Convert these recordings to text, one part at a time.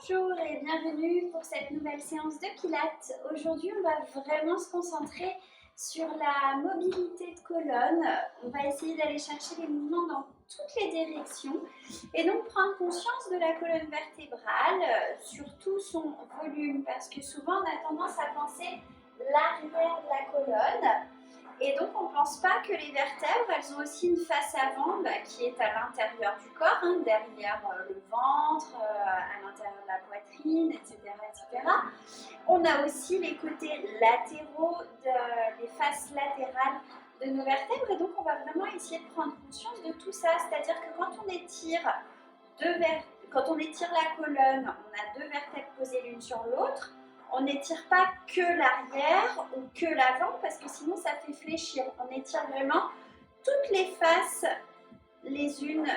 Bonjour et bienvenue pour cette nouvelle séance de Pilates. Aujourd'hui, on va vraiment se concentrer sur la mobilité de colonne. On va essayer d'aller chercher les mouvements dans toutes les directions et donc prendre conscience de la colonne vertébrale, surtout son volume, parce que souvent on a tendance à penser l'arrière de la colonne. Et donc, on ne pense pas que les vertèbres, elles ont aussi une face avant qui est à l'intérieur du corps, derrière le ventre, à l'intérieur de la poitrine, etc., etc. On a aussi les côtés latéraux, les faces latérales de nos vertèbres. Et donc, on va vraiment essayer de prendre conscience de tout ça. C'est-à-dire que quand on étire la colonne, on a deux vertèbres posées l'une sur l'autre. On n'étire pas que l'arrière ou que l'avant parce que sinon ça fait fléchir. On étire vraiment toutes les faces les unes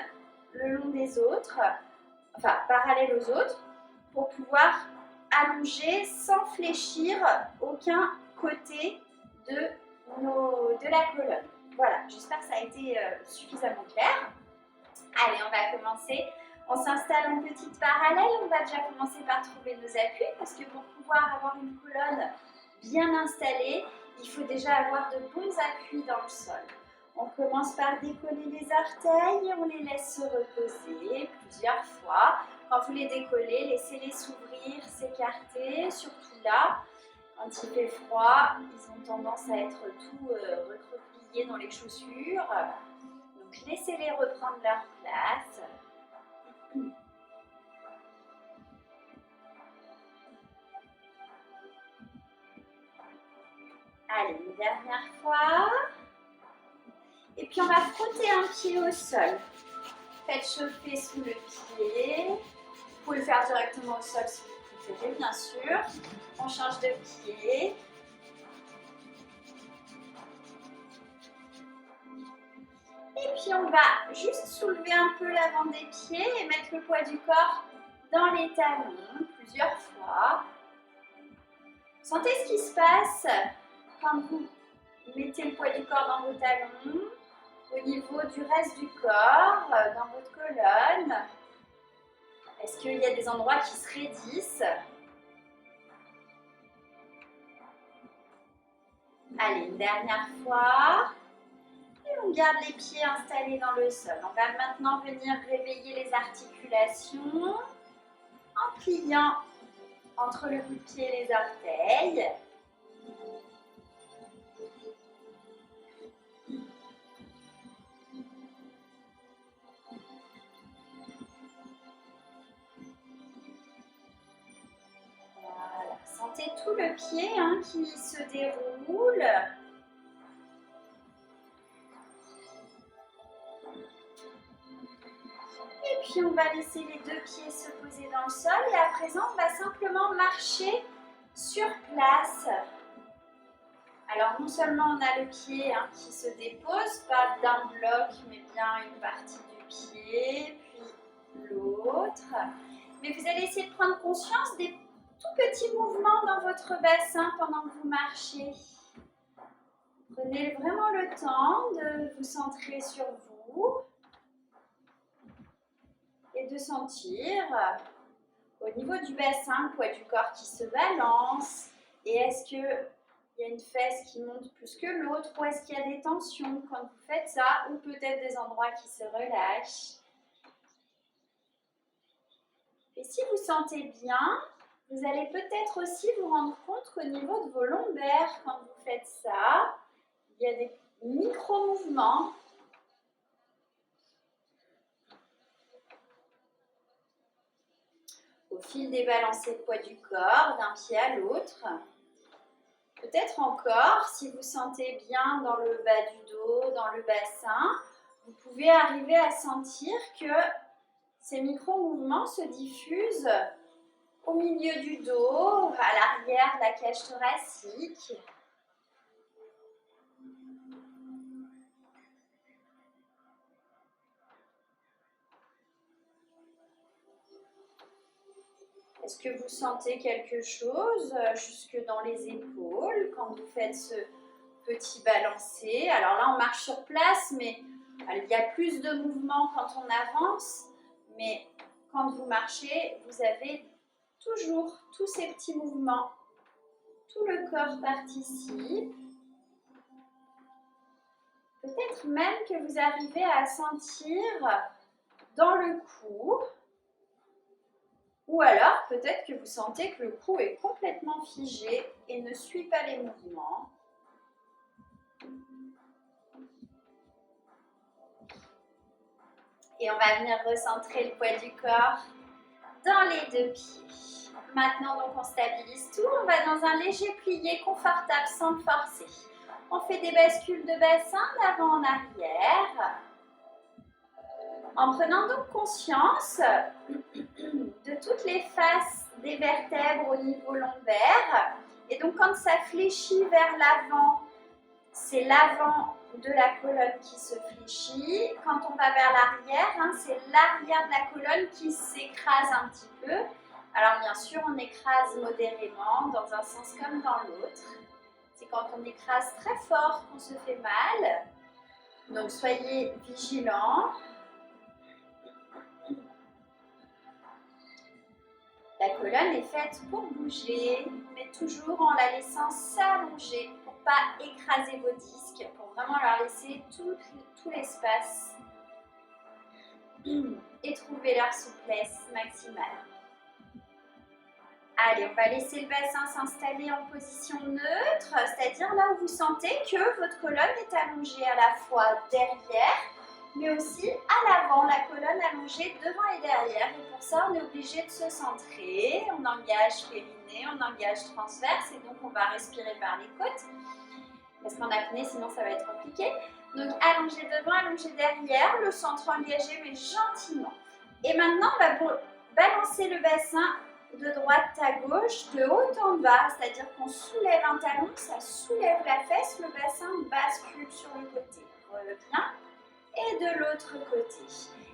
le long des autres, enfin parallèles aux autres, pour pouvoir allonger sans fléchir aucun côté de la colonne. Voilà, j'espère que ça a été suffisamment clair. Allez, on va commencer. On s'installe en petite parallèle. On va déjà commencer par trouver nos appuis parce que pour pouvoir avoir une colonne bien installée, il faut déjà avoir de bons appuis dans le sol. On commence par décoller les orteils. On les laisse se reposer plusieurs fois. Quand vous les décollez, laissez-les s'ouvrir, s'écarter, surtout là. Quand il fait froid, ils ont tendance à être tout recroquevillés dans les chaussures. Donc laissez-les reprendre leur place. Allez, une dernière fois. Et puis on va frotter un pied au sol. Faites chauffer sous le pied. Vous pouvez le faire directement au sol si vous préférez, bien sûr. On change de pied. Et puis on va juste soulever un peu l'avant des pieds et mettre le poids du corps dans les talons plusieurs fois. Sentez ce qui se passe quand vous mettez le poids du corps dans vos talons, au niveau du reste du corps, dans votre colonne. Est-ce qu'il y a des endroits qui se raidissent? Allez, une dernière fois. Et on garde les pieds installés dans le sol. On va maintenant venir réveiller les articulations en pliant entre le bout de pied et les orteils. Voilà. Sentez tout le pied qui se déroule. Et puis on va laisser les deux pieds se poser dans le sol et à présent on va simplement marcher sur place. Alors non seulement on a le pied qui se dépose, pas d'un bloc mais bien une partie du pied, puis l'autre. Mais vous allez essayer de prendre conscience des tout petits mouvements dans votre bassin pendant que vous marchez. Prenez vraiment le temps de vous centrer sur vous. Et de sentir au niveau du bassin, le poids du corps qui se balance. Et est-ce qu'il y a une fesse qui monte plus que l'autre ou est-ce qu'il y a des tensions quand vous faites ça ou peut-être des endroits qui se relâchent. Et si vous sentez bien, vous allez peut-être aussi vous rendre compte qu'au niveau de vos lombaires, quand vous faites ça, il y a des micro-mouvements. Au fil des balancées de poids du corps, d'un pied à l'autre. Peut-être encore, si vous sentez bien dans le bas du dos, dans le bassin, vous pouvez arriver à sentir que ces micro-mouvements se diffusent au milieu du dos, à l'arrière de la cage thoracique. Est-ce que vous sentez quelque chose jusque dans les épaules quand vous faites ce petit balancé? Alors là, on marche sur place, mais il y a plus de mouvement quand on avance. Mais quand vous marchez, vous avez toujours tous ces petits mouvements. Tout le corps participe. Peut-être même que vous arrivez à sentir dans le cou. Ou alors, peut-être que vous sentez que le cou est complètement figé et ne suit pas les mouvements. Et on va venir recentrer le poids du corps dans les deux pieds. Maintenant, donc, on stabilise tout. On va dans un léger plié confortable sans le forcer. On fait des bascules de bassin d'avant en arrière. En prenant donc conscience de toutes les faces des vertèbres au niveau lombaire. Et donc, quand ça fléchit vers l'avant, c'est l'avant de la colonne qui se fléchit. Quand on va vers l'arrière, c'est l'arrière de la colonne qui s'écrase un petit peu. Alors bien sûr, on écrase modérément dans un sens comme dans l'autre. C'est quand on écrase très fort qu'on se fait mal. Donc soyez vigilants. La colonne est faite pour bouger, mais toujours en la laissant s'allonger pour ne pas écraser vos disques, pour vraiment leur laisser tout l'espace et trouver leur souplesse maximale. Allez, on va laisser le bassin s'installer en position neutre, c'est-à-dire là où vous sentez que votre colonne est allongée à la fois derrière, mais aussi à l'avant, la colonne allongée devant et derrière. Et pour ça, on est obligé de se centrer. On engage périnée, on engage transverse, et donc on va respirer par les côtes. Parce qu'en apnée, sinon ça va être compliqué. Donc allongé devant, allongé derrière, le centre engagé, mais gentiment. Et maintenant, on va balancer le bassin de droite à gauche, de haut en bas, c'est-à-dire qu'on soulève un talon, ça soulève la fesse, le bassin bascule sur le côté. Revient. Et de l'autre côté.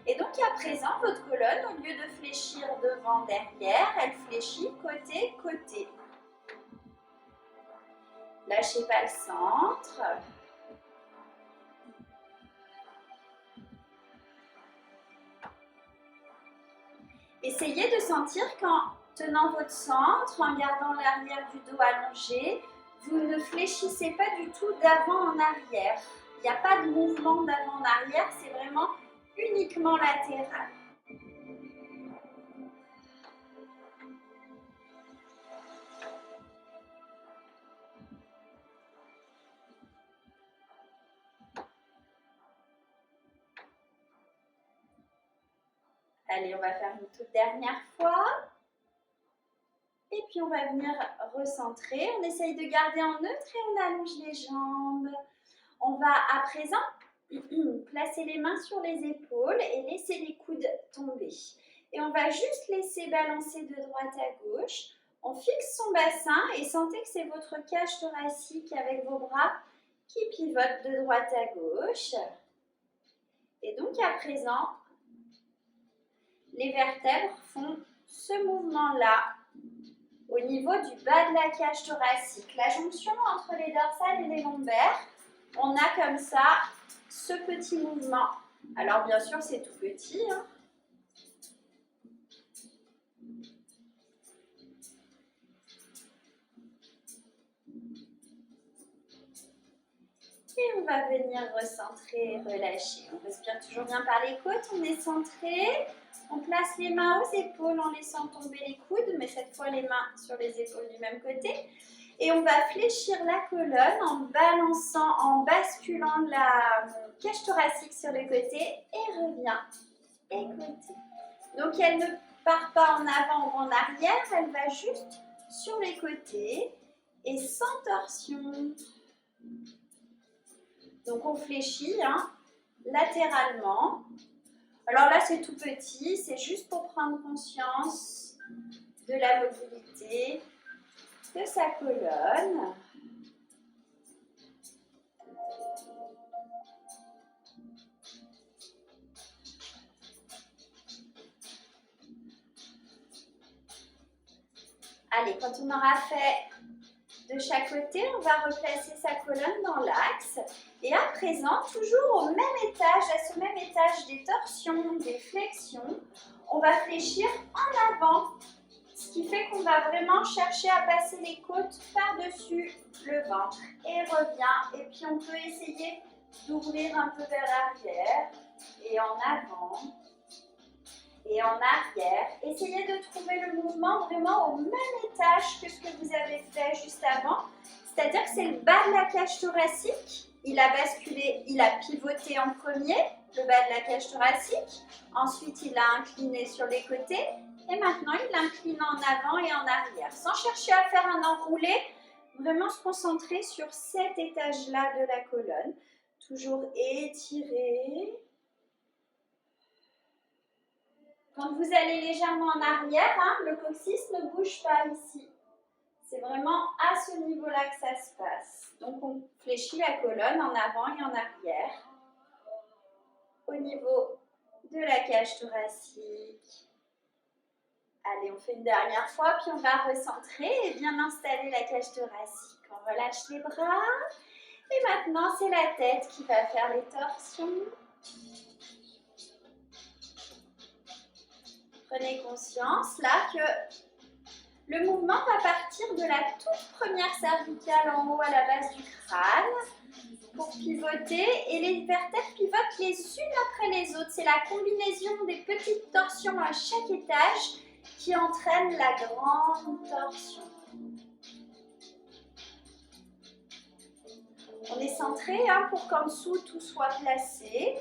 Et donc à présent, votre colonne, au lieu de fléchir devant, derrière, elle fléchit côté, côté. Lâchez pas le centre. Essayez de sentir qu'en tenant votre centre, en gardant l'arrière du dos allongé, vous ne fléchissez pas du tout d'avant en arrière. Il n'y a pas de mouvement d'avant en arrière, c'est vraiment uniquement latéral. Allez, on va faire une toute dernière fois. Et puis on va venir recentrer. On essaye de garder en neutre et on allonge les jambes. On va à présent placer les mains sur les épaules et laisser les coudes tomber. Et on va juste laisser balancer de droite à gauche. On fixe son bassin et sentez que c'est votre cage thoracique avec vos bras qui pivotent de droite à gauche. Et donc à présent, les vertèbres font ce mouvement-là au niveau du bas de la cage thoracique. La jonction entre les dorsales et les lombaires, on a comme ça ce petit mouvement. Alors bien sûr, c'est tout petit. Et on va venir recentrer, relâcher. On respire toujours bien par les côtes, on est centré. On place les mains aux épaules en laissant tomber les coudes, mais cette fois les mains sur les épaules du même côté. Et on va fléchir la colonne en balançant, en basculant la cage thoracique sur le côté et revient. Et côté. Donc elle ne part pas en avant ou en arrière, elle va juste sur les côtés et sans torsion. Donc on fléchit latéralement. Alors là c'est tout petit, c'est juste pour prendre conscience de la mobilité de sa colonne. Allez, quand on aura fait de chaque côté, on va replacer sa colonne dans l'axe. Et à présent, toujours au même étage, à ce même étage des torsions, des flexions, on va fléchir en avant. Ce qui fait qu'on va vraiment chercher à passer les côtes par-dessus le ventre. Et revient. Et puis on peut essayer d'ouvrir un peu vers l'arrière et en avant et en arrière. Essayez de trouver le mouvement vraiment au même étage que ce que vous avez fait juste avant. C'est-à-dire que c'est le bas de la cage thoracique. Il a basculé, il a pivoté en premier, le bas de la cage thoracique. Ensuite, il a incliné sur les côtés. Et maintenant, il incline en avant et en arrière. Sans chercher à faire un enroulé, vraiment se concentrer sur cet étage-là de la colonne. Toujours étirer. Quand vous allez légèrement en arrière, le coccyx ne bouge pas ici. C'est vraiment à ce niveau-là que ça se passe. Donc, on fléchit la colonne en avant et en arrière. Au niveau de la cage thoracique. Allez, on fait une dernière fois, puis on va recentrer et bien installer la cage thoracique. On relâche les bras. Et maintenant, c'est la tête qui va faire les torsions. Prenez conscience là que le mouvement va partir de la toute première cervicale en haut à la base du crâne pour pivoter et les vertèbres pivotent les unes après les autres. C'est la combinaison des petites torsions à chaque étage qui entraîne la grande torsion. On est centré pour qu'en dessous tout soit placé.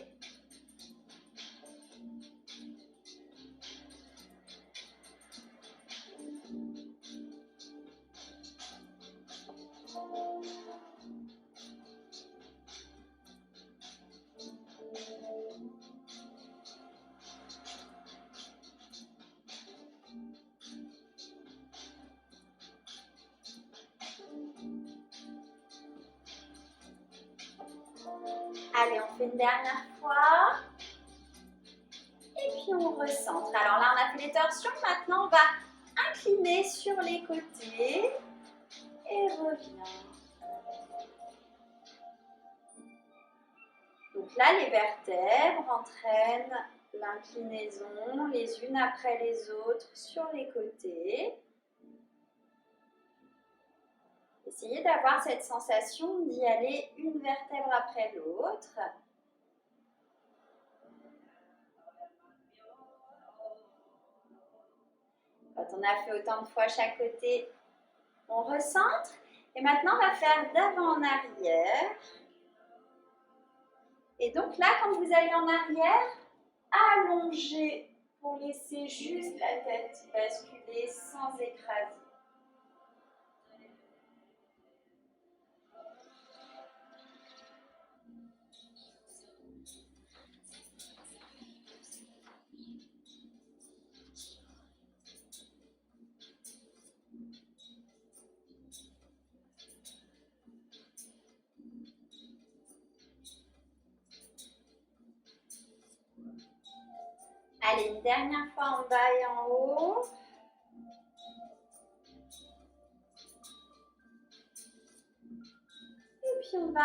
Allez, on fait une dernière fois. Et puis on recentre. Alors là, on a fait les torsions. Maintenant, on va incliner sur les côtés. Et revient. Donc là, les vertèbres entraînent l'inclinaison les unes après les autres sur les côtés. Essayez d'avoir cette sensation d'y aller une vertèbre après l'autre. Quand on a fait autant de fois chaque côté, on recentre. Et maintenant, on va faire d'avant en arrière. Et donc là, quand vous allez en arrière, allongez pour laisser juste la tête basculer sans écraser. Allez, une dernière fois en bas et en haut. Et puis on va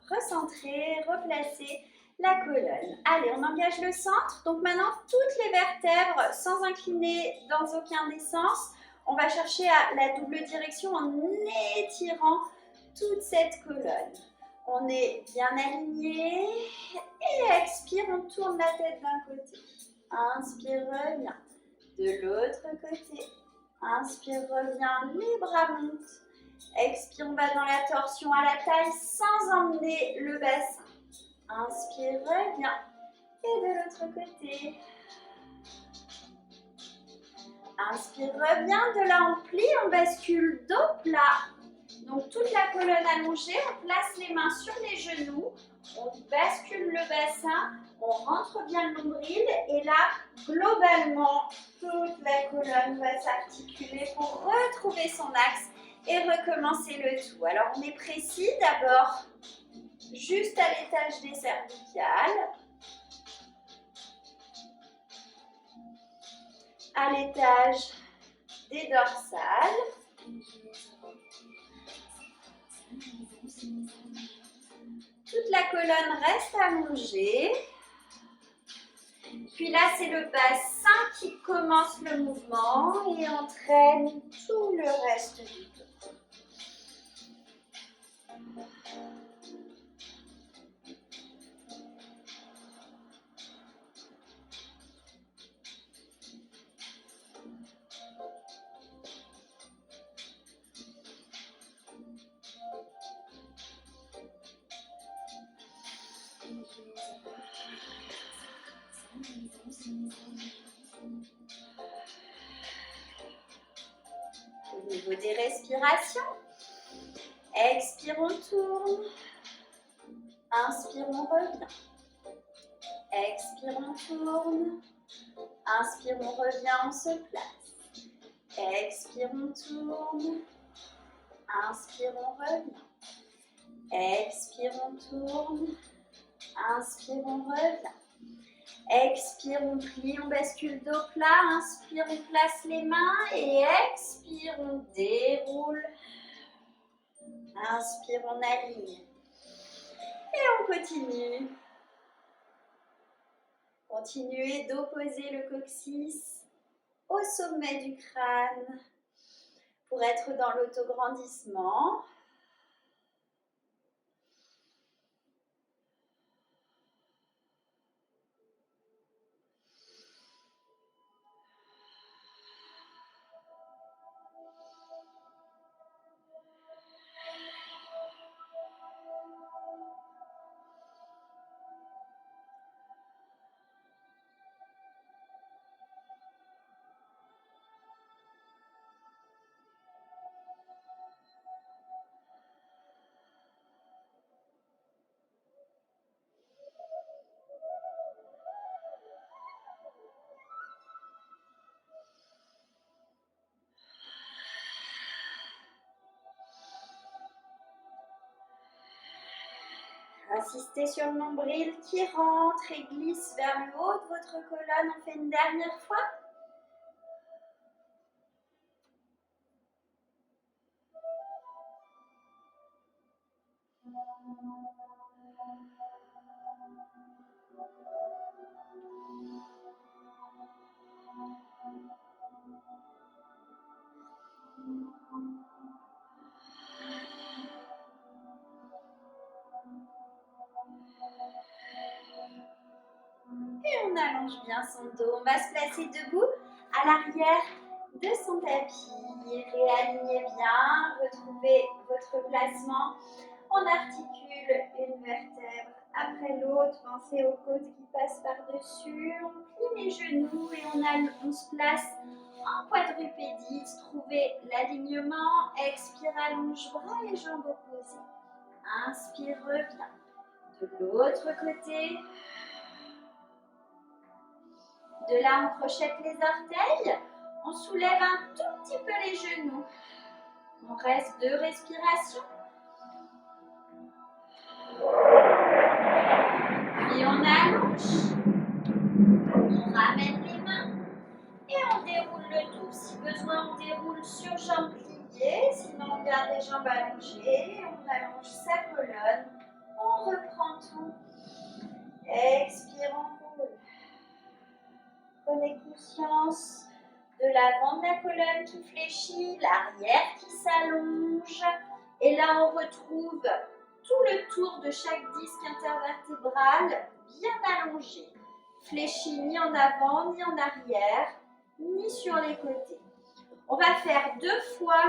recentrer, replacer la colonne. Allez, on engage le centre. Donc maintenant, toutes les vertèbres sans incliner dans aucun des sens. On va chercher à la double direction en étirant toute cette colonne. On est bien aligné. Et expire, on tourne la tête d'un côté. Inspire, reviens. De l'autre côté. Inspire, reviens. Les bras montent. Expire, on va dans la torsion à la taille sans emmener le bassin. Inspire, reviens. Et de l'autre côté. Inspire, reviens. De là, on plie, on bascule dos plat. Donc, toute la colonne allongée, on place les mains sur les genoux. On bascule le bassin. On rentre bien le nombril. Et là, globalement, toute la colonne va s'articuler pour retrouver son axe et recommencer le tout. Alors, on est précis d'abord juste à l'étage des cervicales, à l'étage des dorsales. Toute la colonne reste allongée. Puis là, c'est le bassin qui commence le mouvement et entraîne tout le reste du dos. Au niveau des respirations, expire, on tourne. Inspire, on revient. Expire, on tourne. Inspire, on revient, on se place. Expire, on tourne. Inspire, on revient. Expire, on tourne. Inspire, on revient. Expire, on plie, on bascule dos plat. Inspire, on place les mains. Et expire, on déroule. Inspire, on aligne. Et on continue. Continuez d'opposer le coccyx au sommet du crâne pour être dans l'autograndissement. Insistez sur le nombril qui rentre et glisse vers le haut de votre colonne. On fait une dernière fois. Et on allonge bien son dos. On va se placer debout à l'arrière de son tapis. Réalignez bien, retrouvez votre placement. On articule une vertèbre après l'autre. Pensez aux côtes qui passent par-dessus. On plie les genoux et on se place en quadrupédie. Trouvez l'alignement. Expire, allonge bras et jambes opposées. Inspire, reviens. De l'autre côté. De là, on crochette les orteils. On soulève un tout petit peu les genoux. On reste 2 respirations. Puis on allonge. On ramène les mains. Et on déroule le tout. Si besoin, on déroule sur jambes pliées. Sinon, on garde les jambes allongées. On allonge sa colonne. On reprend tout. Expire, on roule. Prenez conscience de l'avant de la colonne qui fléchit, l'arrière qui s'allonge. Et là, on retrouve tout le tour de chaque disque intervertébral bien allongé. Fléchi ni en avant, ni en arrière, ni sur les côtés. On va faire 2 fois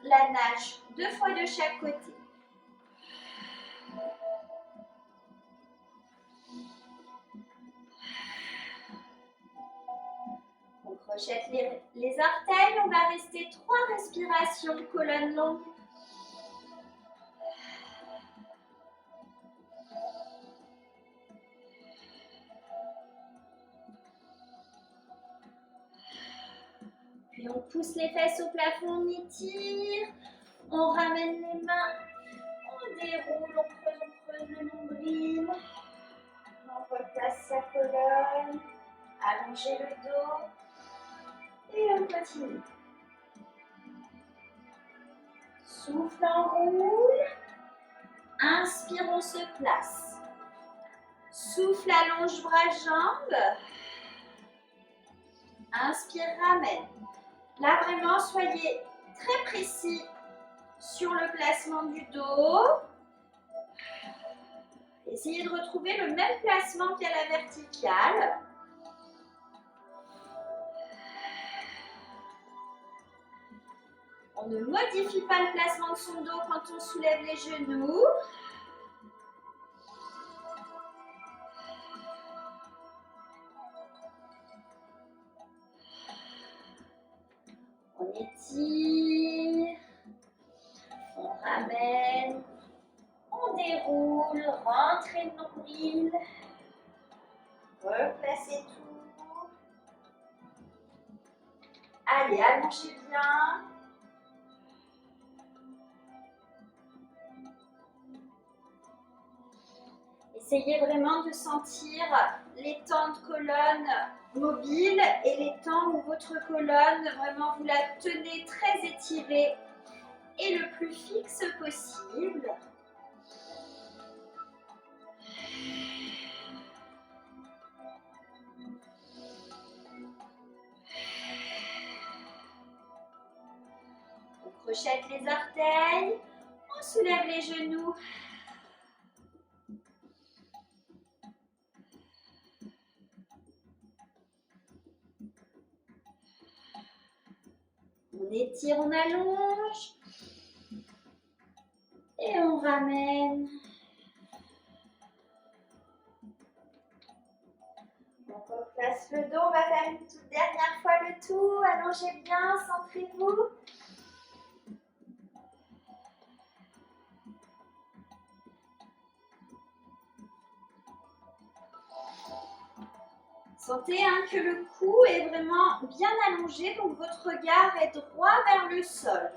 la nage, 2 fois de chaque côté. On crochette les orteils, on va rester 3 respirations, colonne longue. Puis on pousse les fesses au plafond, on étire, on ramène les mains, on déroule, on creuse le nombril, on replace sa colonne, allongez le dos et on continue. Souffle, on roule, inspire, on se place. Souffle, allonge bras, jambes. Inspire, ramène. Là, vraiment, soyez très précis sur le placement du dos. Essayez de retrouver le même placement qu'à la verticale. On ne modifie pas le placement de son dos quand on soulève les genoux. On étire, on ramène, on déroule, rentrez le nombril, replacez tout. Allez, allongez bien. Essayez vraiment de sentir les temps de colonne mobile et les temps où votre colonne, vraiment vous la tenez très étirée et le plus fixe possible. On crochette les orteils, on soulève les genoux. On étire, on allonge. Et on ramène. Donc on place le dos, on va faire une toute dernière fois le tout. Allongez bien, centrez-vous. Sentez que le cou est vraiment bien allongé, donc votre regard est droit vers le sol.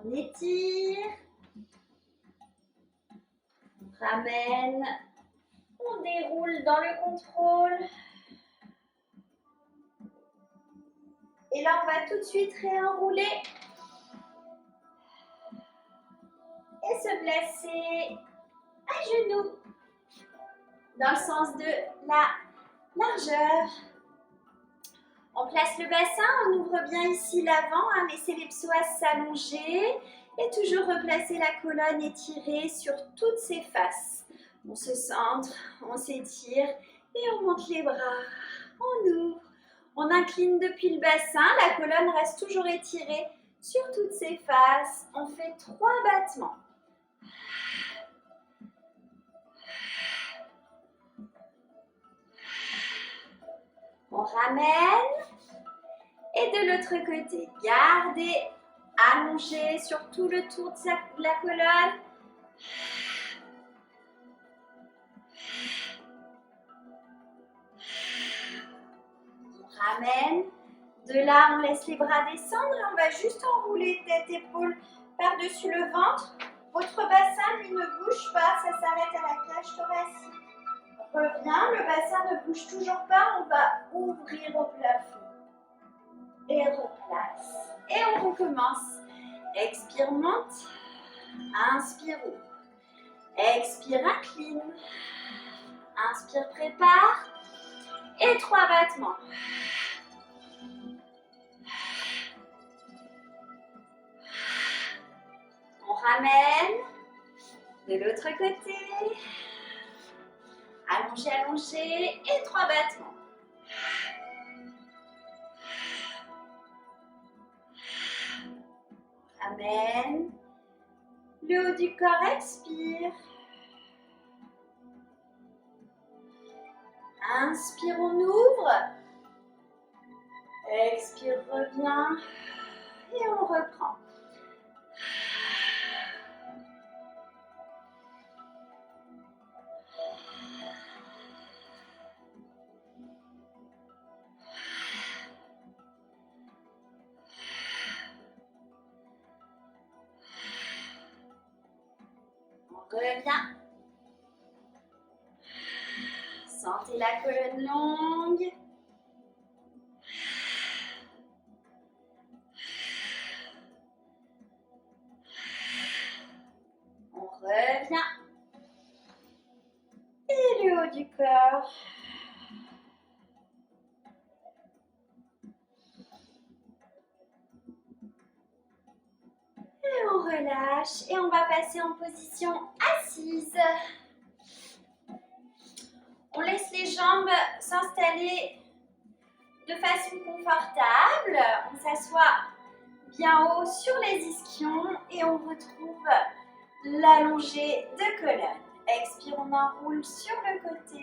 On étire, on ramène, on déroule dans le contrôle. Et là, on va tout de suite réenrouler et se placer à genoux dans le sens de la largeur. On place le bassin, on ouvre bien ici l'avant, laissez les psoas s'allonger et toujours replacer la colonne étirée sur toutes ses faces. On se centre, on s'étire et on monte les bras, on ouvre, on incline depuis le bassin, la colonne reste toujours étirée sur toutes ses faces. On fait 3 battements. On ramène et de l'autre côté, gardez allongé sur tout le tour de la colonne. On ramène. De là, on laisse les bras descendre et on va juste enrouler tête, épaule par-dessus le ventre. Votre bassin, lui, ne bouge pas, ça s'arrête à la cage thoracique. Reviens, le bassin ne bouge toujours pas, on va ouvrir au plafond. Et replace. Et on recommence. Expire, monte. Inspire, ouvre. Expire, incline. Inspire, prépare. Et 3 battements. On ramène. De l'autre côté. Allongez, allongez. Et 3 battements. Ramène. Le haut du corps, expire. Inspire, on ouvre. Expire, reviens. Et on reprend. reviens. Sentez la colonne longue. On revient. Et le haut du corps. Et on relâche et on va passer en position assise. On laisse les jambes s'installer de façon confortable. On s'assoit bien haut sur les ischions et on retrouve l'allongé de colonne. Expire, on enroule sur le côté.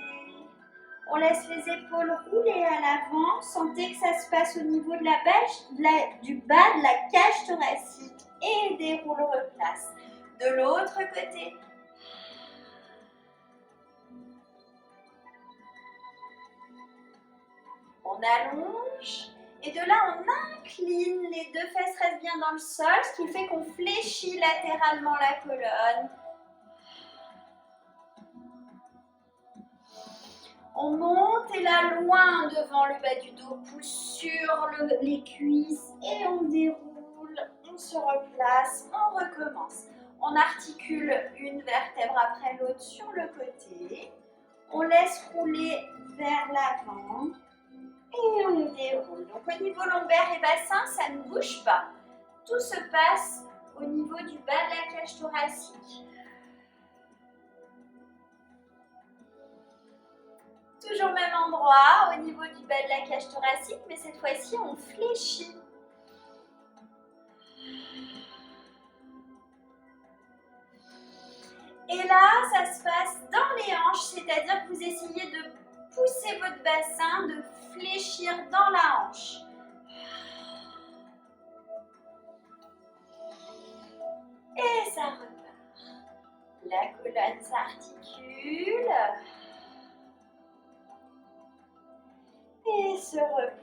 On laisse les épaules rouler à l'avant. Sentez que ça se passe au niveau de du bas de la cage thoracique et déroule, replace. De l'autre côté. On allonge et de là on incline, les deux fesses restent bien dans le sol, ce qui fait qu'on fléchit latéralement la colonne. On monte et là loin devant le bas du dos, pousse sur les cuisses et on déroule, on se replace, on recommence. On articule une vertèbre après l'autre sur le côté, on laisse rouler vers l'avant. Et on déroule. Donc au niveau lombaire et bassin, ça ne bouge pas. Tout se passe au niveau du bas de la cage thoracique. Toujours même endroit, au niveau du bas de la cage thoracique, mais cette fois-ci, on fléchit. Et là, ça se passe dans les hanches, c'est-à-dire que vous essayez de pousser votre bassin, de fléchir dans la hanche. Et ça repart. La colonne s'articule. Et se replace.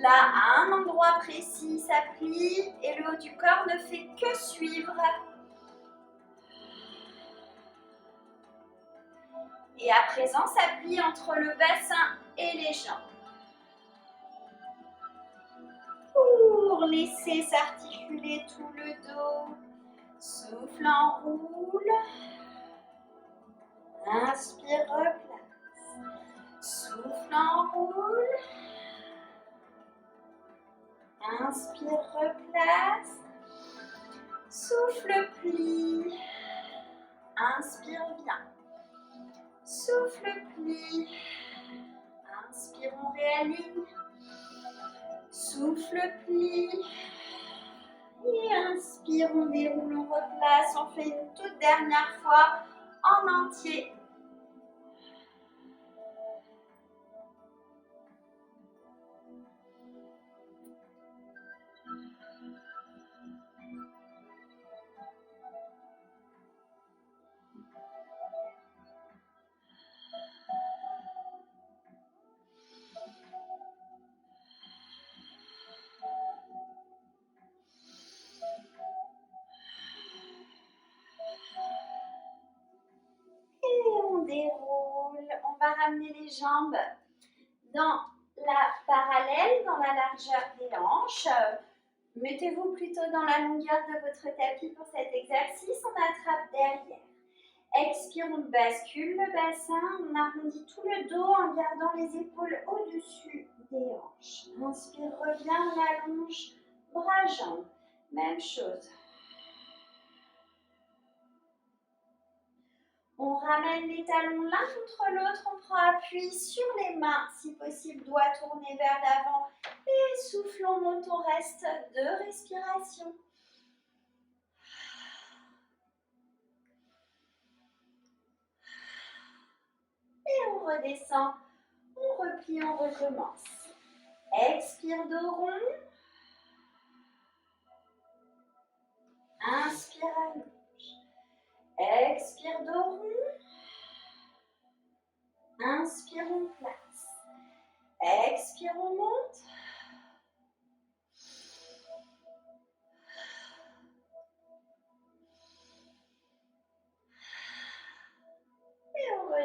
Là, à un endroit précis, ça plie et le haut du corps ne fait que suivre. Et à présent, ça plie entre le bassin et les jambes. Pour laisser s'articuler tout le dos, souffle, enroule. Inspire, replace. Souffle, enroule. Inspire, replace. Souffle, plie. Inspire, viens. Souffle, plie. Inspire, on réaligne. Souffle, plie. Et inspire, on déroule, on replace. On fait une toute dernière fois en entier. Déroule, on va ramener les jambes dans la parallèle, dans la largeur des hanches. Mettez-vous plutôt dans la longueur de votre tapis pour cet exercice. On attrape derrière. Expire, on bascule le bassin. On arrondit tout le dos en gardant les épaules au-dessus des hanches. Inspire, reviens, on allonge, bras, jambes. Même chose. On ramène les talons l'un contre l'autre, on prend appui sur les mains, si possible, doigts tournés vers l'avant. Et souffle, on monte, on reste de respiration. Et on redescend, on replie, on recommence. Expire, dos rond. Inspire à gauche. Expire, dos rond. Inspire, on place. Expire, on monte.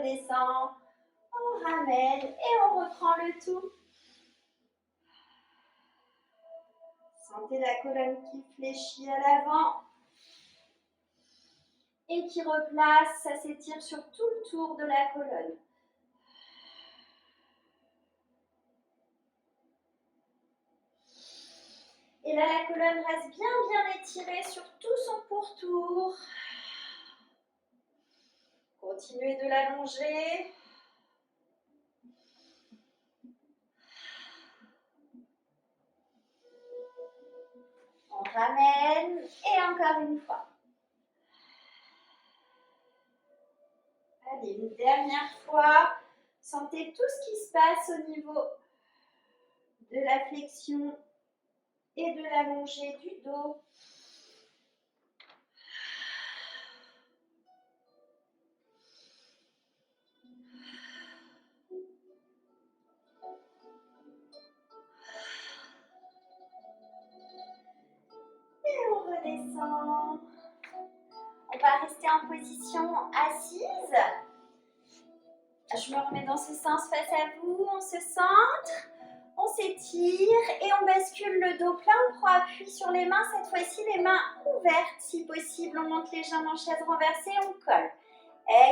redescend, on ramène et on reprend le tout. Sentez la colonne qui fléchit à l'avant et qui replace, ça s'étire sur tout le tour de la colonne. Et là, la colonne reste bien étirée sur tout son pourtour. Continuez de l'allonger. On ramène et encore une fois. Allez, une dernière fois. Sentez tout ce qui se passe au niveau de la flexion et de l'allongée du dos. Et on redescend. On va rester en position assise. Je me remets dans ce sens face à vous. On se centre, on s'étire et on bascule le dos plein. On prend appui sur les mains. Cette fois-ci, les mains ouvertes si possible. On monte les jambes en chaise renversée, on colle.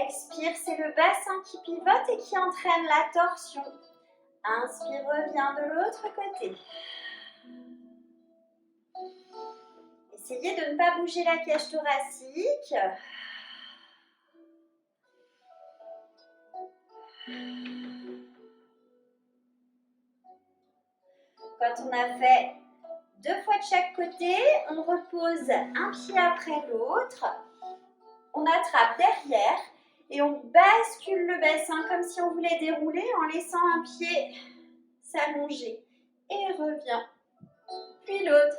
Expire, c'est le bassin qui pivote et qui entraîne la torsion. Inspire, reviens de l'autre côté. Essayez de ne pas bouger la cage thoracique. Quand on a fait 2 fois de chaque côté, on repose un pied après l'autre. On attrape derrière et on bascule le bassin comme si on voulait dérouler en laissant un pied s'allonger. Et revient. Puis l'autre.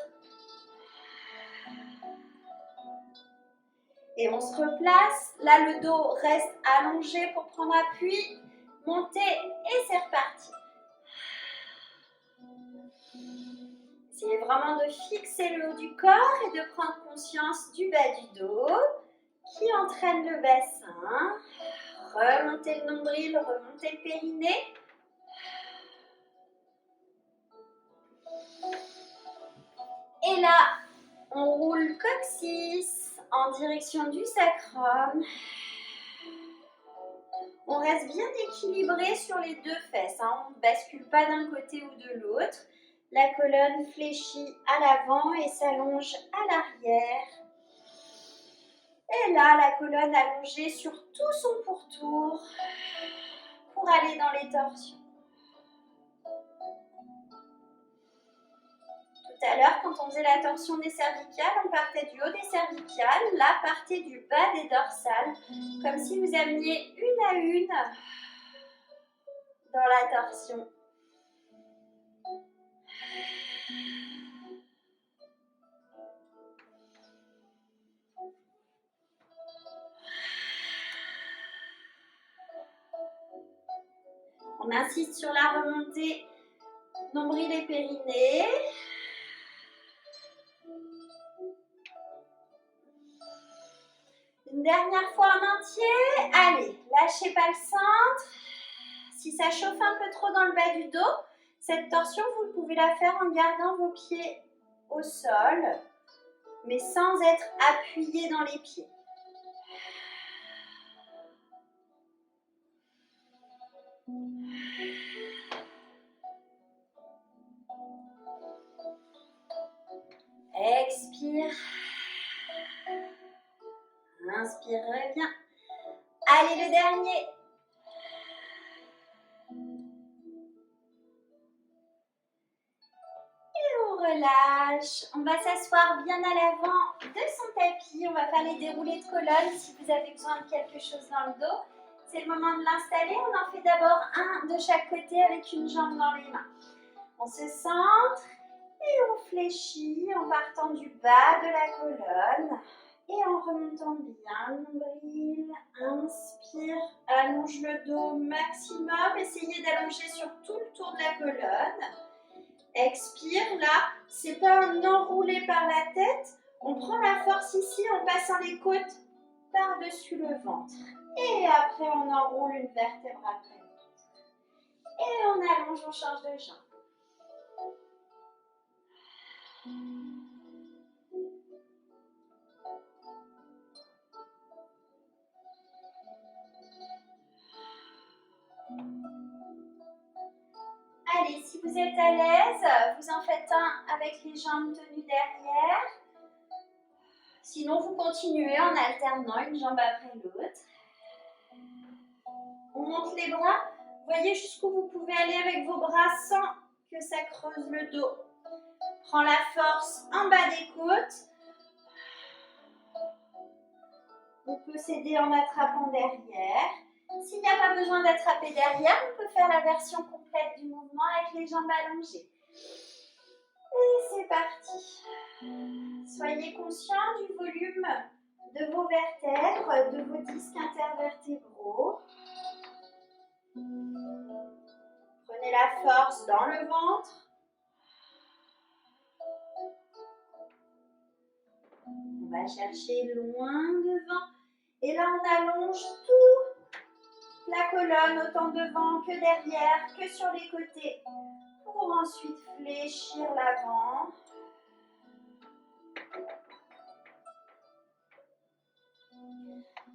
Et on se replace. Là, le dos reste allongé pour prendre appui. Montez et c'est reparti. Essayez vraiment de fixer le haut du corps et de prendre conscience du bas du dos qui entraîne le bassin. Remontez le nombril, remontez le périnée. Et là, on roule coccyx en direction du sacrum. On reste bien équilibré sur les 2 fesses. On ne bascule pas d'un côté ou de l'autre. La colonne fléchit à l'avant et s'allonge à l'arrière. Et là, la colonne allongée sur tout son pourtour pour aller dans les torsions. Tout à l'heure, quand on faisait la torsion des cervicales, on partait du haut des cervicales. Là, partez du bas des dorsales, comme si vous ameniez une à une dans la torsion. On insiste sur la remontée nombril et périnée. Une dernière fois en entier. Allez, lâchez pas le centre. Si ça chauffe un peu trop dans le bas du dos, cette torsion, vous pouvez la faire en gardant vos pieds au sol, mais sans être appuyé dans les pieds. Expire. Inspire, reviens. Allez, le dernier. Et on relâche. On va s'asseoir bien à l'avant de son tapis. On va faire les déroulés de colonne si vous avez besoin de quelque chose dans le dos. C'est le moment de l'installer. On en fait d'abord un de chaque côté avec une jambe dans les mains. On se centre et on fléchit en partant du bas de la colonne. Et en remontant bien le nombril, inspire, allonge le dos maximum, essayez d'allonger sur tout le tour de la colonne. Expire, là, c'est pas un enroulé par la tête, on prend la force ici en passant les côtes par-dessus le ventre. Et après, on enroule une vertèbre après l'autre. Et on allonge, on change de jambe. Allez, si vous êtes à l'aise, vous en faites un avec les jambes tenues derrière. Sinon, vous continuez en alternant une jambe après l'autre. On monte les bras. Voyez jusqu'où vous pouvez aller avec vos bras sans que ça creuse le dos. Prends la force en bas des côtes. On peut s'aider en attrapant derrière. S'il n'y a pas besoin d'attraper derrière, on peut faire la version complète du mouvement avec les jambes allongées. Et c'est parti. Soyez conscient du volume de vos vertèbres, de vos disques intervertébraux. Prenez la force dans le ventre. On va chercher loin devant. Et là, on allonge toute la colonne, autant devant que derrière, que sur les côtés. Pour ensuite fléchir l'avant.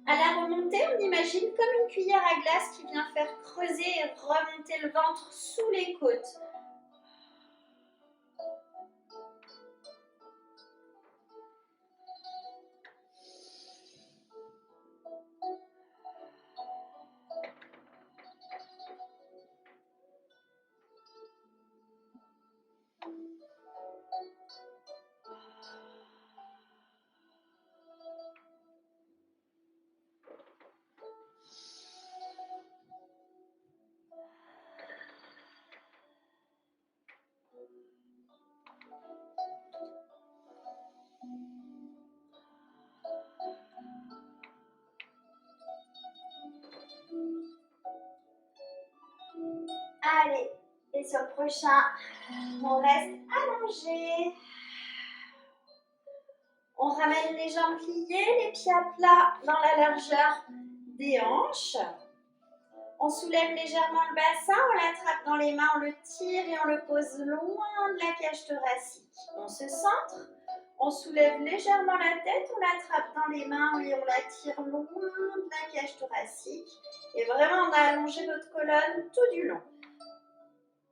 À la remontée, on imagine comme une cuillère à glace qui vient faire creuser et remonter le ventre sous les côtes. Allez, et sur le prochain, on reste allongé. On ramène les jambes pliées, les pieds à plat dans la largeur des hanches. On soulève légèrement le bassin, on l'attrape dans les mains, on le tire et on le pose loin de la cage thoracique. On se centre, on soulève légèrement la tête, on l'attrape dans les mains et on la tire loin de la cage thoracique. Et vraiment, on a allongé notre colonne tout du long.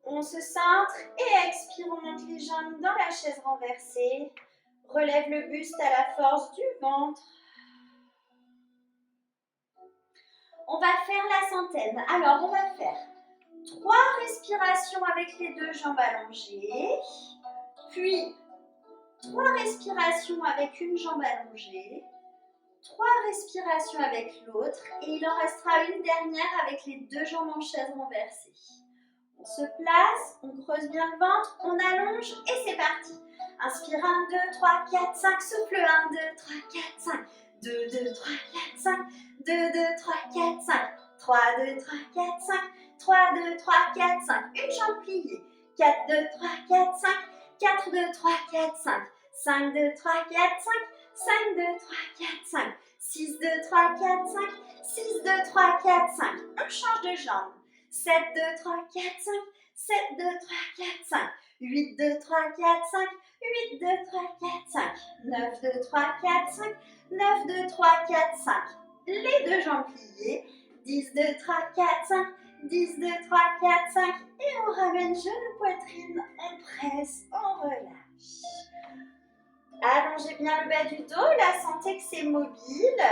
On se centre et expire, on monte les jambes dans la chaise renversée. Relève le buste à la force du ventre. On va faire la centaine. Alors, on va faire 3 respirations avec les 2 jambes allongées. Puis, 3 respirations avec une jambe allongée. 3 respirations avec l'autre. Et il en restera une dernière avec les 2 jambes en chaise renversée. On se place, on creuse bien le ventre, on allonge et c'est parti. Inspire 1, 2, 3, 4, 5, souffle 1, 2, 3, 4, 5. 2, 2, 3, 4, 5. 2, 2, 3, 4, 5. 3, 2, 3, 4, 5. 3, 2, 3, 4, 5. Une jambe pliée. 4, 2, 3, 4, 5. 4, 2, 3, 4, 5. 5, 2, 3, 4, 5. 5, 2, 3, 4, 5. 6, 2, 3, 4, 5. 6, 2, 3, 4, 5. On change de jambe. 7, 2, 3, 4, 5. 7, 2, 3, 4, 5. 8, 2, 3, 4, 5. 8, 2, 3, 4, 5. 9, 2, 3, 4, 5. 9, 2, 3, 4, 5. Les 2 jambes pliées. 10, 2, 3, 4, 5. 10, 2, 3, 4, 5. Et on ramène genou, poitrine. On presse, on relâche. Allongez bien le bas du dos. Là, sentez que c'est mobile.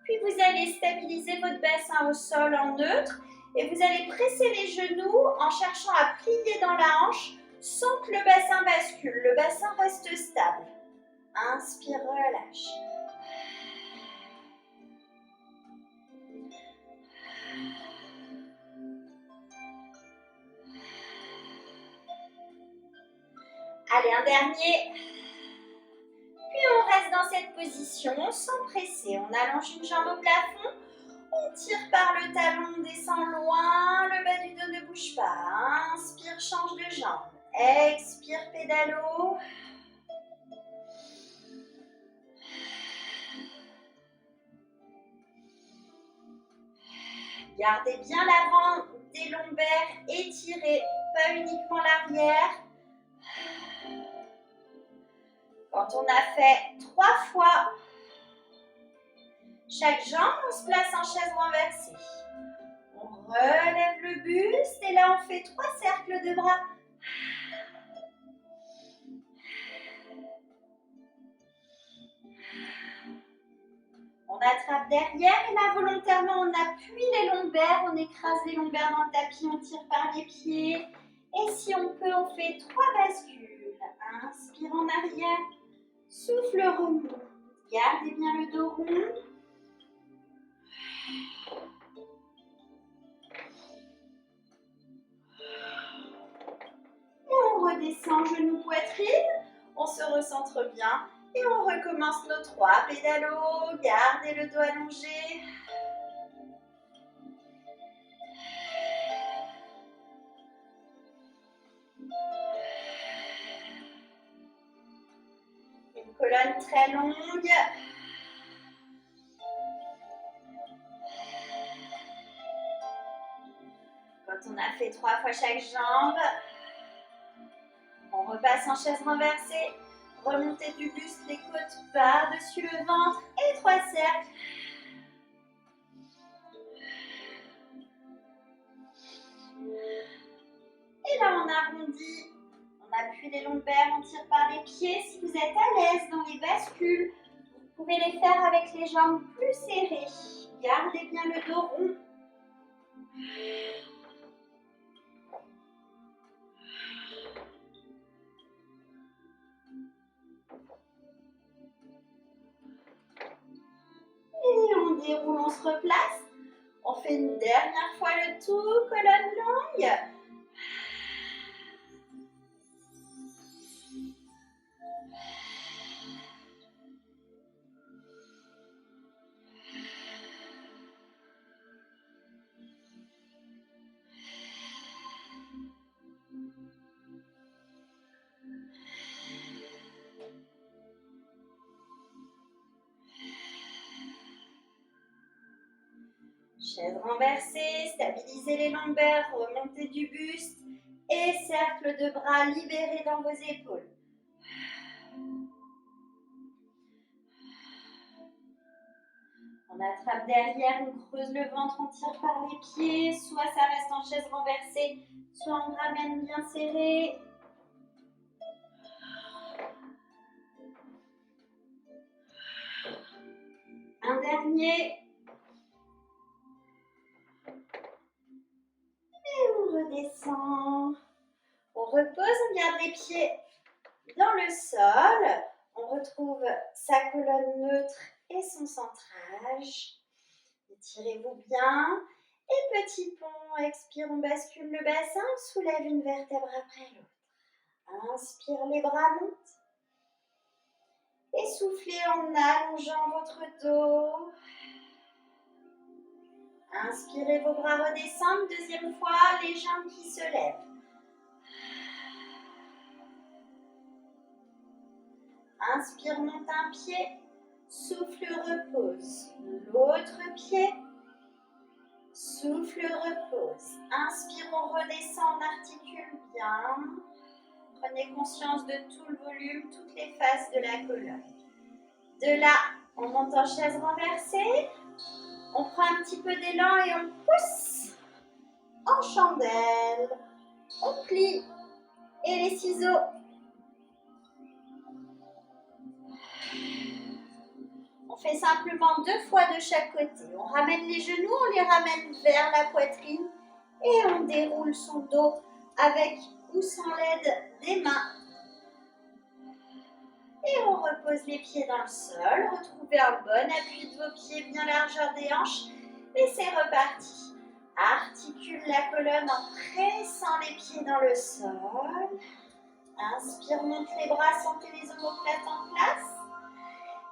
Puis vous allez stabiliser votre bassin au sol en neutre et vous allez presser les genoux en cherchant à plier dans la hanche sans que le bassin bascule. Le bassin reste stable. Inspire, relâche. Allez, un dernier. Puis on reste dans cette position sans presser. On allonge une jambe au plafond. On tire par le talon, on descend loin. Le bas du dos ne bouge pas. Inspire, change de jambe. Expire, pédalo. Gardez bien l'avant des lombaires étirés, pas uniquement l'arrière. Quand on a fait 3 fois chaque jambe, on se place en chaise renversée. On relève le buste et là on fait 3 cercles de bras. On attrape derrière et là volontairement on appuie les lombaires, on écrase les lombaires dans le tapis, on tire par les pieds. Et si on peut, on fait 3 bascules. Inspire en arrière, souffle remonte. Gardez bien le dos rond. Et on redescend, genou, poitrine. On se recentre bien. Et on recommence nos 3 pédalos. Gardez le dos allongé. Une colonne très longue. Quand on a fait 3 fois chaque jambe, on repasse en chaise renversée. Remontée du buste, les côtes par-dessus le ventre et 3 cercles. Et là, on arrondit, on appuie les lombaires, on tire par les pieds. Si vous êtes à l'aise dans les bascules, vous pouvez les faire avec les jambes plus serrées. Gardez bien le dos rond. Et on déroule, on se replace. On fait une dernière fois le tour, colonne longue. Chaise renversée, stabilisez les lombaires, remontez du buste et cercle de bras libérés dans vos épaules. On attrape derrière, on creuse le ventre, on tire par les pieds, soit ça reste en chaise renversée, soit on ramène bien serré. Un dernier. Et on redescend. On repose, on garde les pieds dans le sol. On retrouve sa colonne neutre et son centrage. Étirez-vous bien. Et petit pont, expire, on bascule le bassin, on soulève une vertèbre après l'autre. Inspire, les bras montent. Et soufflez en allongeant votre dos. Inspirez, vos bras redescendent. Deuxième fois, les jambes qui se lèvent. Inspire, monte un pied. Souffle, repose. L'autre pied. Souffle, repose. Inspire, on redescend, on articule bien. Prenez conscience de tout le volume, toutes les faces de la colonne. De là, on monte en chaise renversée. On prend un petit peu d'élan et on pousse en chandelle. On plie et les ciseaux. On fait simplement 2 fois de chaque côté. On ramène les genoux, on les ramène vers la poitrine et on déroule son dos avec ou sans l'aide des mains. Et on repose les pieds dans le sol. Retrouvez un bon appui de vos pieds, bien largeur des hanches. Et c'est reparti. Articule la colonne en pressant les pieds dans le sol. Inspire, monte les bras, sentez les omoplates en place.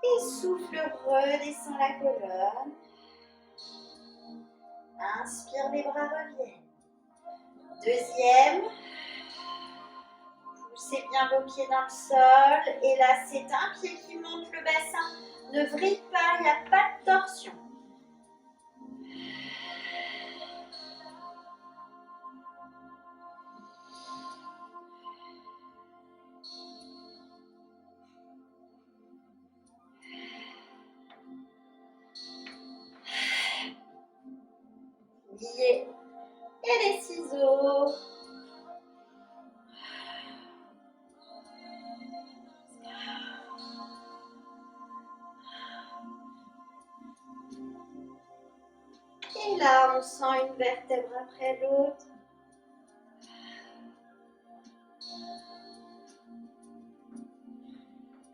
Et souffle, redescend la colonne. Inspire, les bras reviennent. Deuxième. Poussez bien vos pieds dans le sol. Et là, c'est un pied qui monte le bassin. Ne vrille pas, il n'y a pas de torsion. l'aiguille et les ciseaux. Et là, on sent une vertèbre après l'autre.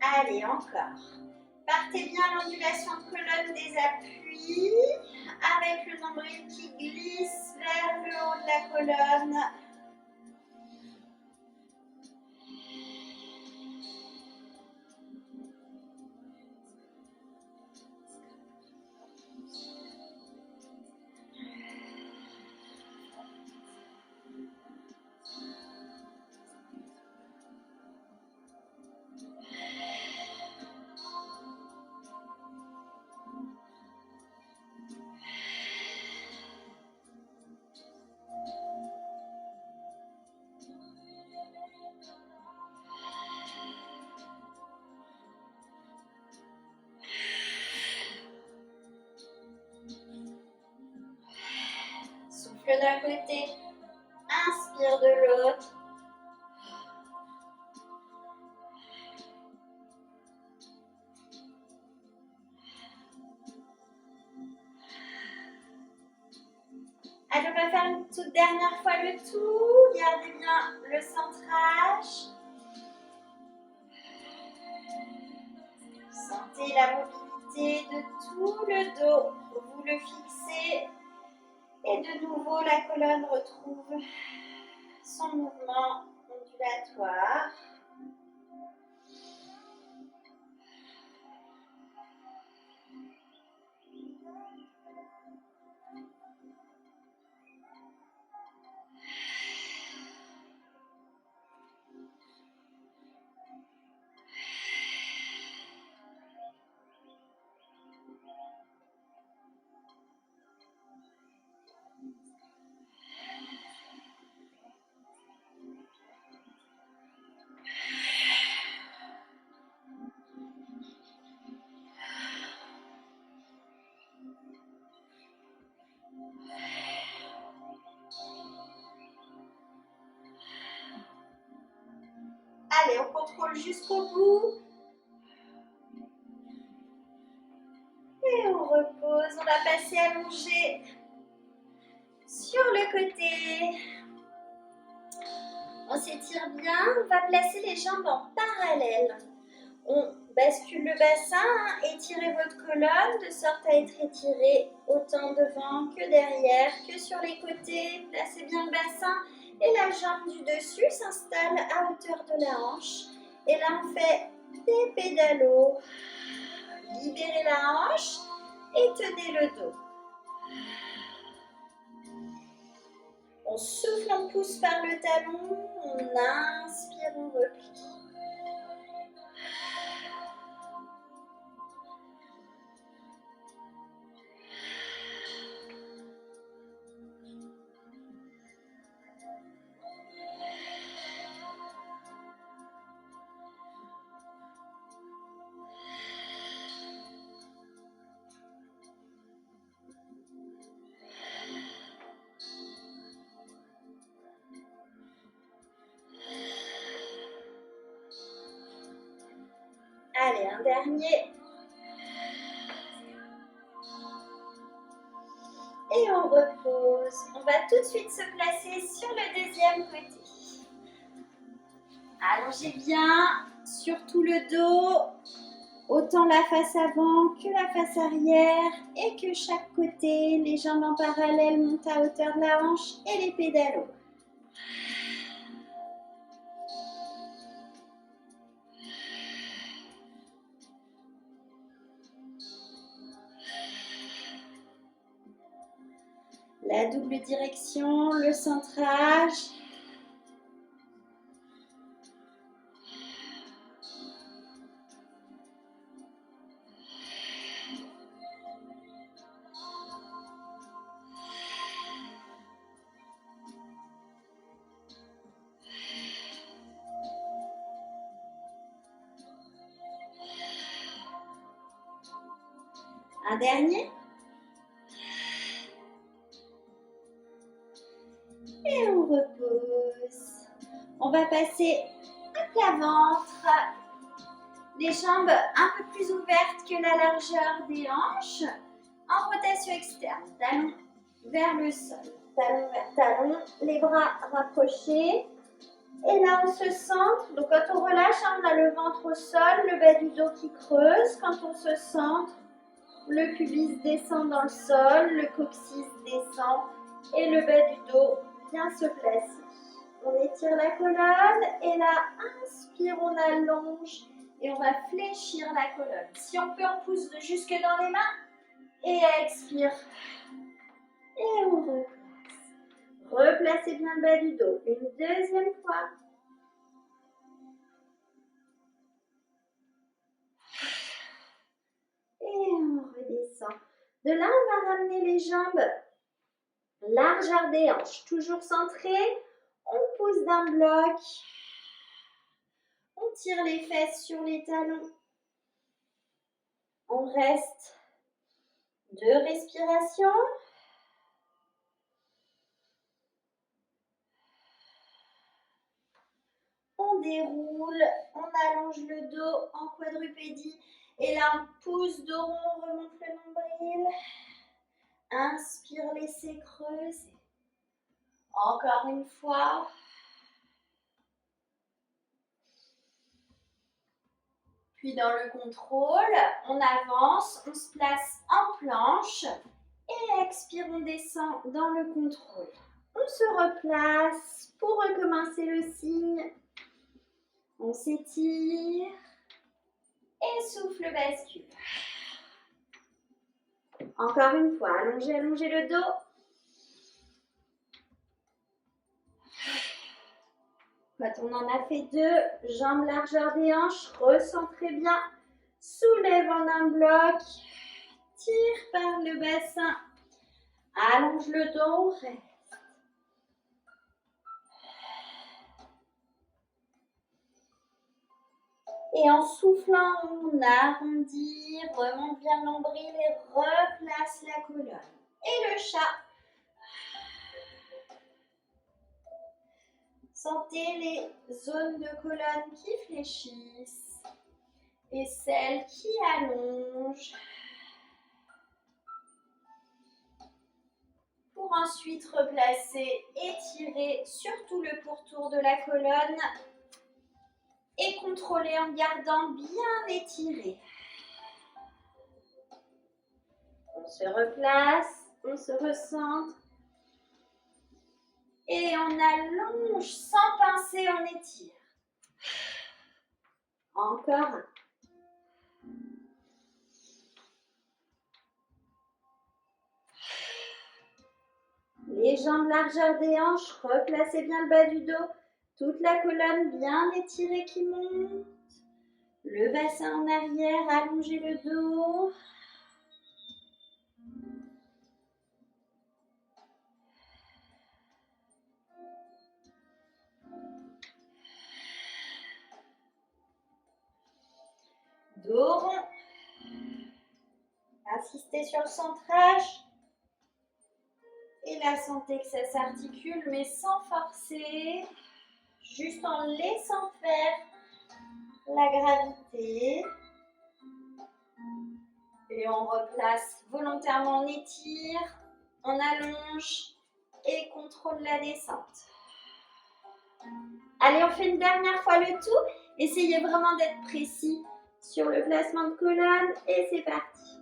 Allez, encore. Partez bien l'ondulation de colonne des appuis avec le nombril qui glisse vers le haut de la colonne. Souffle d'un côté, inspire de l'autre. Allez, on va faire une toute dernière fois le tout. Gardez bien le centrage. Sentez la mobilité de tout le dos. Vous le fixez. Et de nouveau, la colonne retrouve son mouvement ondulatoire. Allez, on contrôle jusqu'au bout. Et on repose. On va passer allongé sur le côté. On s'étire bien. On va placer les jambes en parallèle. On bascule le bassin, étirez votre colonne de sorte à être étiré autant devant que derrière, que sur les côtés. Placez bien le bassin et la jambe du dessus s'installe à hauteur de la hanche. Et là, on fait des pédalos. Libérez la hanche et tenez le dos. On souffle, on pousse par le talon, on inspire, on replie. Allez, un dernier. Et on repose. On va tout de suite se placer sur le deuxième côté. Allongez bien sur tout le dos, autant la face avant que la face arrière et que chaque côté, les jambes en parallèle montent à hauteur de la hanche et les pédalos. La double direction, le centrage. Un dernier. On va passer à plat ventre. Les jambes un peu plus ouvertes que la largeur des hanches. En rotation externe, talons vers le sol. Talon vers talon, les bras rapprochés. Et là, on se centre. Donc, quand on relâche, on a le ventre au sol, le bas du dos qui creuse. Quand on se centre, le pubis descend dans le sol, le coccyx descend et le bas du dos vient se placer. On étire la colonne et là, inspire, on allonge et on va fléchir la colonne. Si on peut, on pousse jusque dans les mains et expire. Et on replace. Replacez bien le bas du dos. Une deuxième fois. Et on redescend. De là, on va ramener les jambes largeur des hanches. Toujours centré. On pousse d'un bloc. On tire les fesses sur les talons. On reste 2 respirations. On déroule, on allonge le dos en quadrupédie. Et là, on pousse dos rond, on remonte le nombril. Inspire, laissez creuser. Encore une fois. Puis dans le contrôle, on avance, on se place en planche. Et expire, on descend dans le contrôle. On se replace pour recommencer le signe. On s'étire. Et souffle, bascule. Encore une fois, allongez, allongez le dos. Quand on en a fait 2, jambes largeur des hanches, recentrez bien. Soulève en un bloc. Tire par le bassin. Allonge le dos, reste. Et en soufflant, on arrondit, remonte bien le nombril et replace la colonne. Et le chat. Sentez les zones de colonne qui fléchissent et celles qui allongent. Pour ensuite replacer, étirer surtout le pourtour de la colonne et contrôler en gardant bien étiré. On se replace, on se recentre et on allonge sans pincer, on étire. Encore un. Les jambes largeur des hanches, replacez bien le bas du dos. Toute la colonne bien étirée qui monte. Le bassin en arrière, allongez le dos. Dos rond. Insistez sur le centrage. Et là, sentez que ça s'articule, mais sans forcer. Juste en laissant faire la gravité. Et on replace volontairement, on étire, on allonge et contrôle la descente. Allez, on fait une dernière fois le tout. Essayez vraiment d'être précis sur le placement de colonne et c'est parti.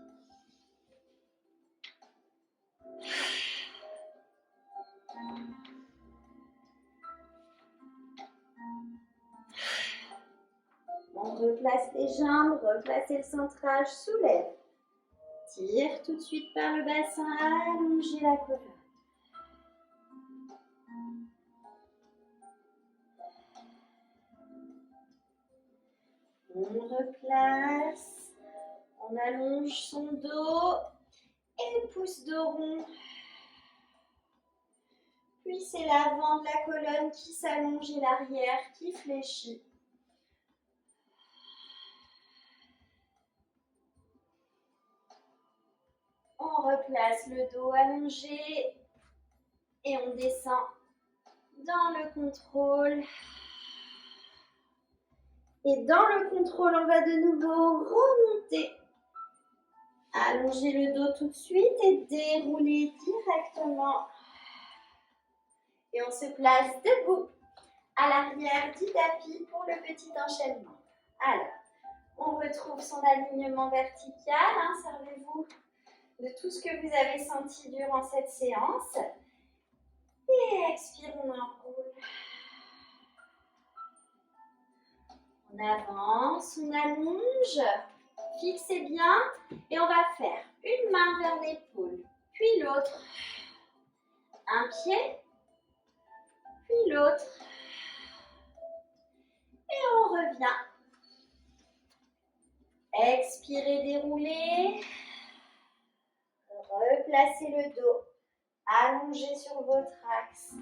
On replace les jambes, replacez le centrage, soulève. Tire tout de suite par le bassin, allongez la colonne. On replace, on allonge son dos et pousse dos rond. Puis c'est l'avant de la colonne qui s'allonge et l'arrière qui fléchit. On replace le dos allongé et on descend dans le contrôle. Et dans le contrôle, on va de nouveau remonter. Allonger le dos tout de suite et dérouler directement. Et on se place debout à l'arrière du tapis pour le petit enchaînement. Alors, on retrouve son alignement vertical. Servez-vous de tout ce que vous avez senti durant cette séance. Et expire, on enroule. On avance, on allonge. Fixez bien et on va faire une main vers l'épaule, puis l'autre. Un pied, puis l'autre. Et on revient. Expirez, déroulez. Replacez le dos. Allongez sur votre axe.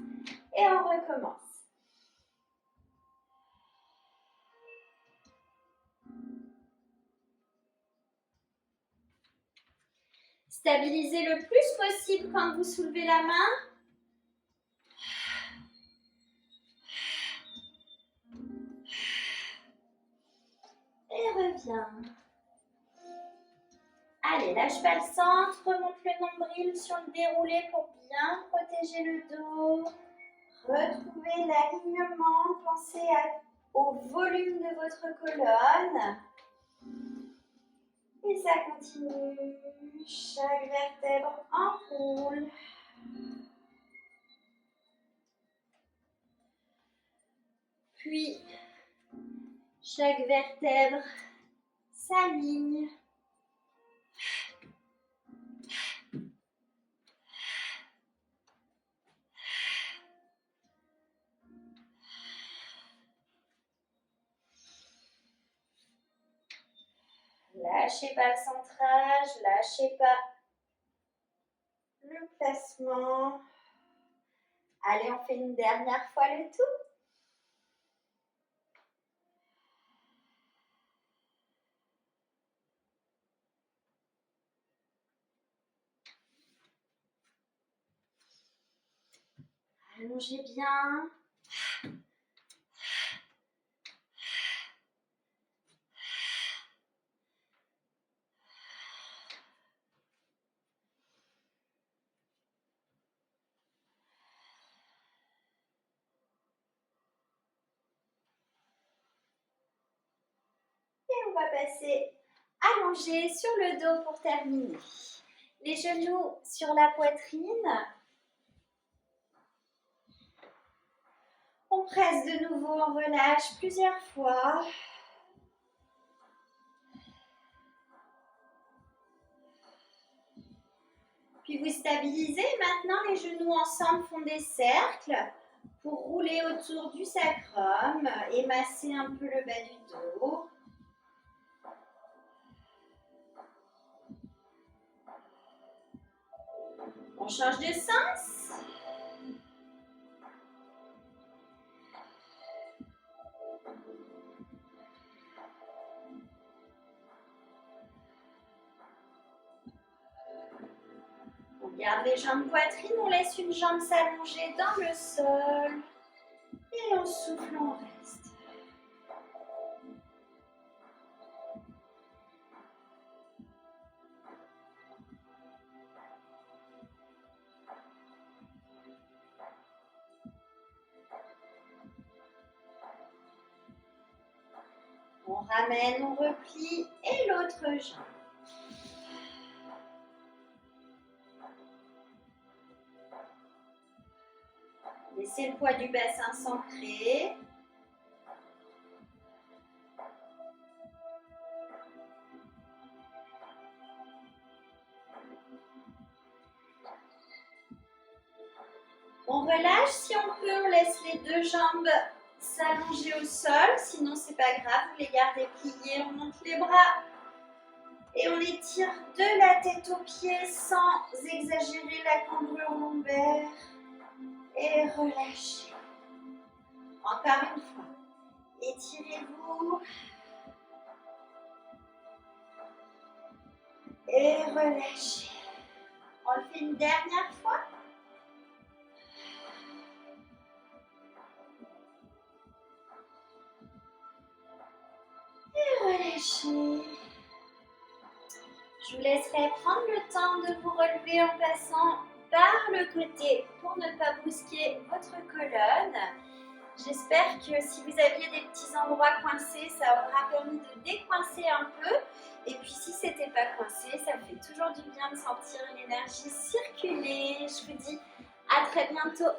Et on recommence. Stabilisez le plus possible quand vous soulevez la main. Et reviens. Allez, lâche pas le centre, remonte le nombril sur le déroulé pour bien protéger le dos. Retrouvez l'alignement, pensez au volume de votre colonne. Et ça continue. Chaque vertèbre enroule. Puis, chaque vertèbre s'aligne. Lâchez pas le centrage, lâchez pas le placement. Allez, on fait une dernière fois le tout. Allongez bien. Et on va passer allongé sur le dos pour terminer. Les genoux sur la poitrine. On presse de nouveau, on relâche plusieurs fois. Puis vous stabilisez. Maintenant, les genoux ensemble font des cercles pour rouler autour du sacrum et masser un peu le bas du dos. On change de sens. On garde les jambes poitrine, on laisse une jambe s'allonger dans le sol. Et on souffle, on reste. On ramène, on replie et l'autre jambe. Laissez le poids du bassin s'ancrer. On relâche si on peut, on laisse les deux jambes s'allonger au sol, sinon c'est pas grave, vous les gardez pliées, on monte les bras et on étire de la tête aux pieds sans exagérer la cambrure lombaire et relâchez. Encore une fois, étirez-vous et relâchez. On le fait une dernière fois. relâchez. Je vous laisserai prendre le temps de vous relever en passant par le côté pour ne pas brusquer votre colonne. J'espère que si vous aviez des petits endroits coincés, ça aura permis de décoincer un peu. Et puis si c'était pas coincé, ça fait toujours du bien de sentir l'énergie circuler. Je vous dis à très bientôt.